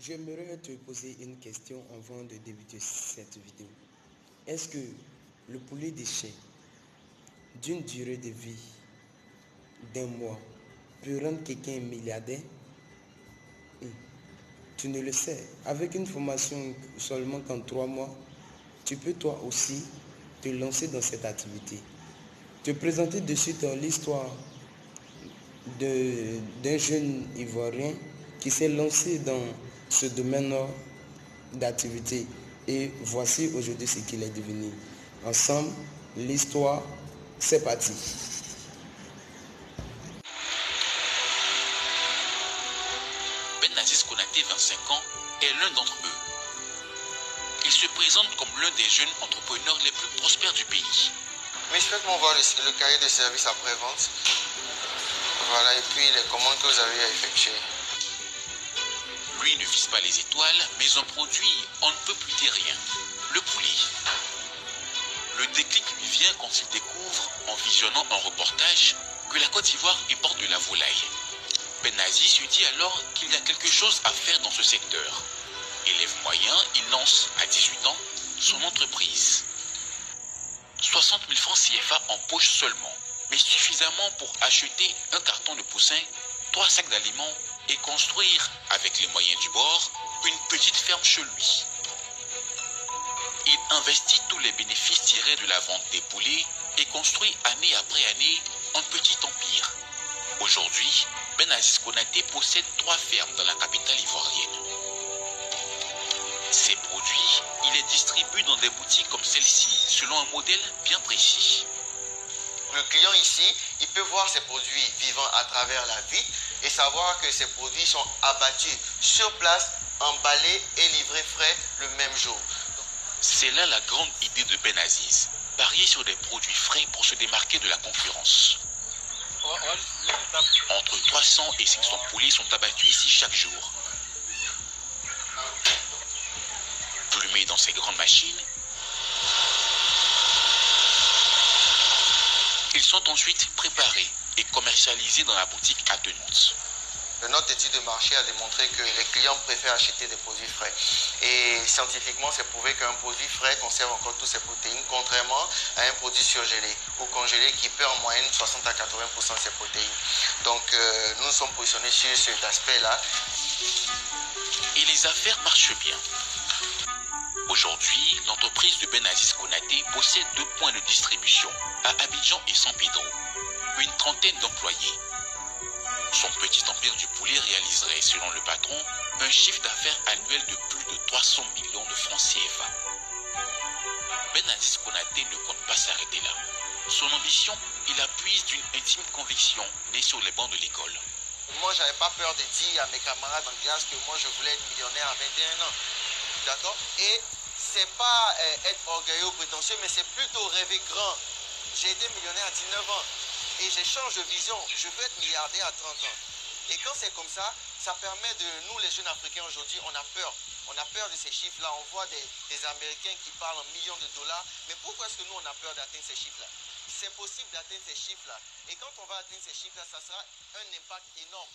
J'aimerais te poser une question avant de débuter cette vidéo. Est-ce que le poulet déchet d'une durée de vie d'un mois peut rendre quelqu'un milliardaire? Tu ne le sais. Avec une formation seulement qu'en 3 mois, tu peux toi aussi te lancer dans cette activité. Te présenter de suite l'histoire d'un jeune Ivoirien qui s'est lancé dans ce domaine d'activité. Et voici aujourd'hui ce qu'il est devenu. Ensemble, l'histoire, c'est parti. Benaziz Konaté, 25 ans, est l'un d'entre eux. Il se présente comme l'un des jeunes entrepreneurs les plus prospères du pays. Oui, faites-moi voir le cahier de service après-vente. Voilà, et puis les commandes que vous avez à effectuer. Lui ne vise pas les étoiles, mais un produit, on ne peut plus dire rien. Le poulet. Le déclic lui vient quand il découvre, en visionnant un reportage, que la Côte d'Ivoire importe de la volaille. Benaziz se dit alors qu'il y a quelque chose à faire dans ce secteur. Élève moyen, il lance, à 18 ans, son entreprise. 60 000 francs CFA en poche seulement, mais suffisamment pour acheter un carton de poussins, 3 sacs d'aliments et construire, avec les moyens du bord, une petite ferme chez lui. Il investit tous les bénéfices tirés de la vente des poulets et construit année après année un petit empire. Aujourd'hui, Benaziz Konaté possède 3 fermes dans la capitale ivoirienne. Ces produits, il les distribue dans des boutiques comme celle-ci, selon un modèle bien précis. Le client ici, il peut voir ses produits vivants à travers la vitre et savoir que ces produits sont abattus sur place, emballés et livrés frais le même jour. C'est là la grande idée de Benaziz, parier sur des produits frais pour se démarquer de la concurrence. Entre 300 et 500 poulets sont abattus ici chaque jour. Plumés dans ces grandes machines, ils sont ensuite préparés et commercialisés dans la boutique attenante. Notre étude de marché a démontré que les clients préfèrent acheter des produits frais. Et scientifiquement, c'est prouvé qu'un produit frais conserve encore toutes ses protéines, contrairement à un produit surgelé ou congelé qui perd en moyenne 60 à 80% de ses protéines. Donc, nous nous sommes positionnés sur cet aspect-là. Et les affaires marchent bien. Aujourd'hui, l'entreprise de Benaziz Konaté possède 2 points de distribution, à Abidjan et San Pedro. Une trentaine d'employés. Son petit empire du poulet réaliserait, selon le patron, un chiffre d'affaires annuel de plus de 300 millions de francs CFA. Benaziz Konaté ne compte pas s'arrêter là. Son ambition, il la puise d'une intime conviction née sur les bancs de l'école. Moi, je n'avais pas peur de dire à mes camarades en classe que moi, je voulais être millionnaire à 21 ans. D'accord? Et c'est pas être orgueilleux ou prétentieux, mais c'est plutôt rêver grand. J'ai été millionnaire à 19 ans. Et j'ai changé de vision. Je veux être milliardaire à 30 ans. Et quand c'est comme ça, ça permet de nous, les jeunes Africains aujourd'hui, on a peur. On a peur de ces chiffres-là. On voit des Américains qui parlent en millions de dollars. Mais pourquoi est-ce que nous, on a peur d'atteindre ces chiffres-là? C'est possible d'atteindre ces chiffres-là. Et quand on va atteindre ces chiffres-là, ça sera un impact énorme.